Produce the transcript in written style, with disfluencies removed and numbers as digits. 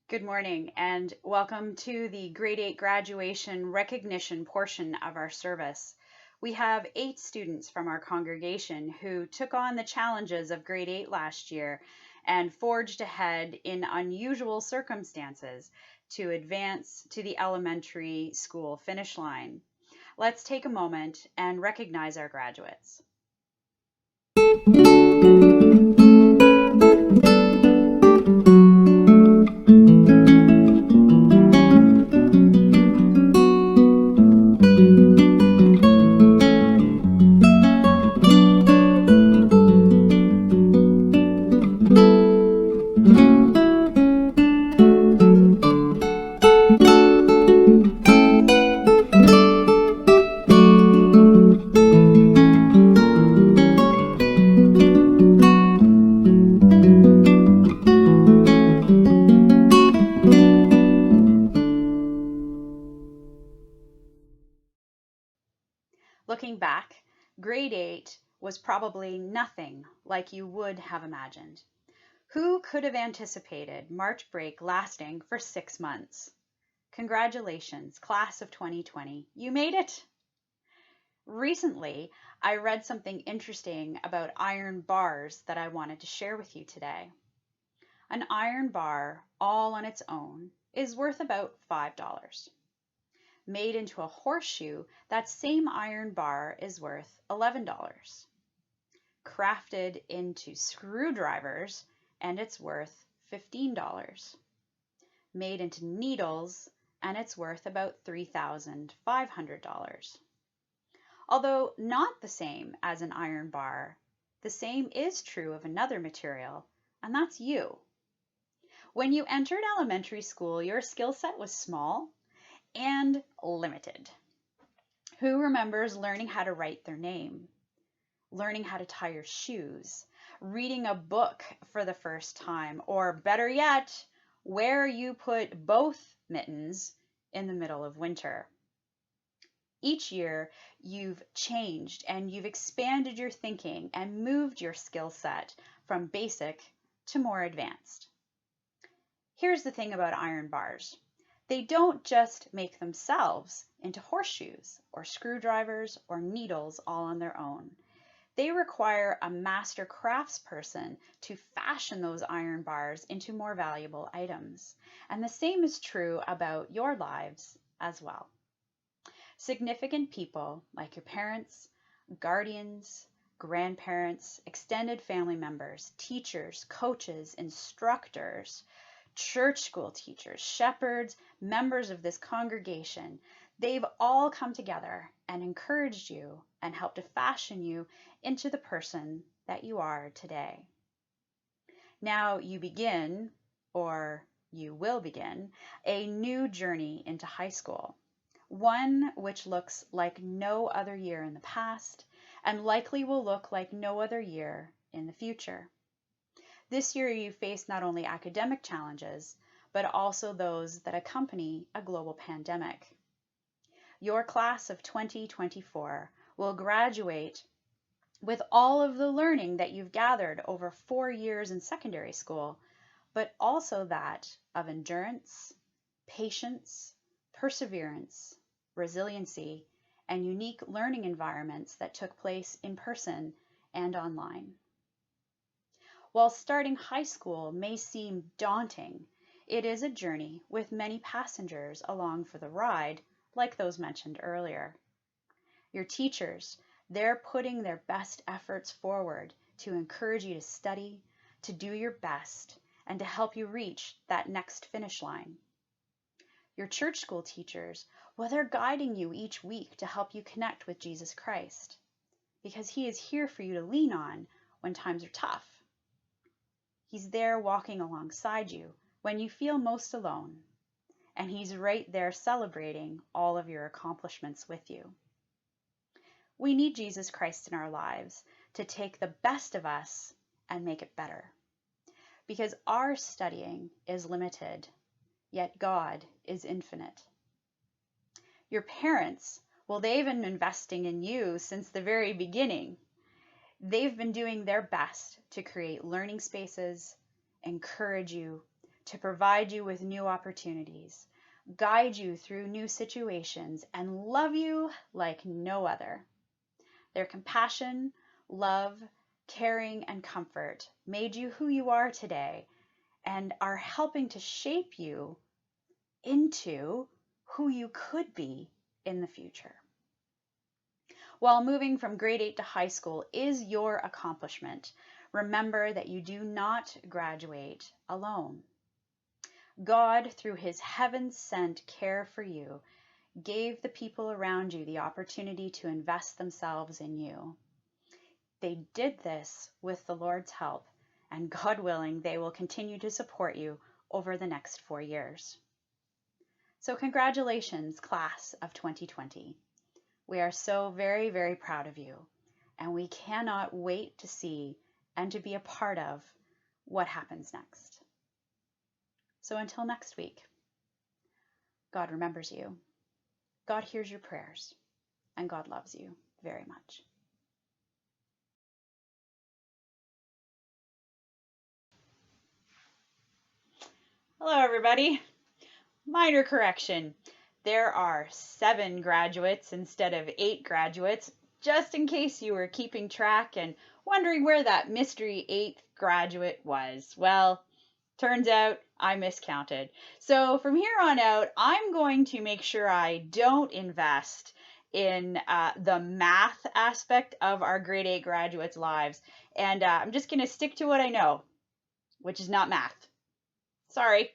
Good morning and welcome to the Grade 8 graduation recognition portion of our service. We have 8 students from our congregation who took on the challenges of Grade 8 last year and forged ahead in unusual circumstances to advance to the elementary school finish line. Let's take a moment and recognize our graduates. Looking back, Grade 8 was probably nothing like you would have imagined. Who could have anticipated March break lasting for 6 months? Congratulations, class of 2020. You made it! Recently, I read something interesting about iron bars that I wanted to share with you today. An iron bar, all on its own, is worth about $5. Made into a horseshoe, that same iron bar is worth $11. Crafted into screwdrivers, and it's worth $15. Made into needles, and it's worth about $3,500. Although not the same as an iron bar, the same is true of another material, and that's you. When you entered elementary school, your skill set was small and limited. Who remembers learning how to write their name, learning how to tie your shoes, reading a book for the first time, or better yet, where you put both mittens in the middle of winter? Each year, you've changed and you've expanded your thinking and moved your skill set from basic to more advanced. Here's the thing about iron bars. They don't just make themselves into horseshoes or screwdrivers or needles all on their own. They require a master craftsperson to fashion those iron bars into more valuable items. And the same is true about your lives as well. Significant people like your parents, guardians, grandparents, extended family members, teachers, coaches, instructors, church school teachers, shepherds, members of this congregation, they've all come together and encouraged you and helped to fashion you into the person that you are today. Now you begin, or you will begin, a new journey into high school, one which looks like no other year in the past and likely will look like no other year in the future. This year you face not only academic challenges, but also those that accompany a global pandemic. Your class of 2024 will graduate with all of the learning that you've gathered over 4 years in secondary school, but also that of endurance, patience, perseverance, resiliency, and unique learning environments that took place in person and online. While starting high school may seem daunting, it is a journey with many passengers along for the ride, like those mentioned earlier. Your teachers, they're putting their best efforts forward to encourage you to study, to do your best, and to help you reach that next finish line. Your church school teachers, well, they're guiding you each week to help you connect with Jesus Christ, because He is here for you to lean on when times are tough. He's there walking alongside you when you feel most alone, and He's right there celebrating all of your accomplishments with you. We need Jesus Christ in our lives to take the best of us and make it better, because our studying is limited, yet God is infinite. Your parents, well, they've been investing in you since the very beginning. They've been doing their best to create learning spaces, encourage you, to provide you with new opportunities, guide you through new situations, and love you like no other. Their compassion, love, caring, and comfort made you who you are today and are helping to shape you into who you could be in the future. While moving from grade 8 to high school is your accomplishment, remember that you do not graduate alone. God, through his heaven-sent care for you, gave the people around you the opportunity to invest themselves in you. They did this with the Lord's help, and God willing, they will continue to support you over the next 4 years. So congratulations, class of 2020. We are so very, very proud of you, and we cannot wait to see and to be a part of what happens next. So until next week, God remembers you, God hears your prayers, and God loves you very much. Hello, everybody. Minor correction. There are 7 graduates instead of 8 graduates, just in case you were keeping track and wondering where that mystery 8th graduate was. Well, turns out I miscounted. So from here on out, I'm going to make sure I don't invest in the math aspect of our grade 8 graduates' lives. And I'm just going to stick to what I know, which is not math. Sorry.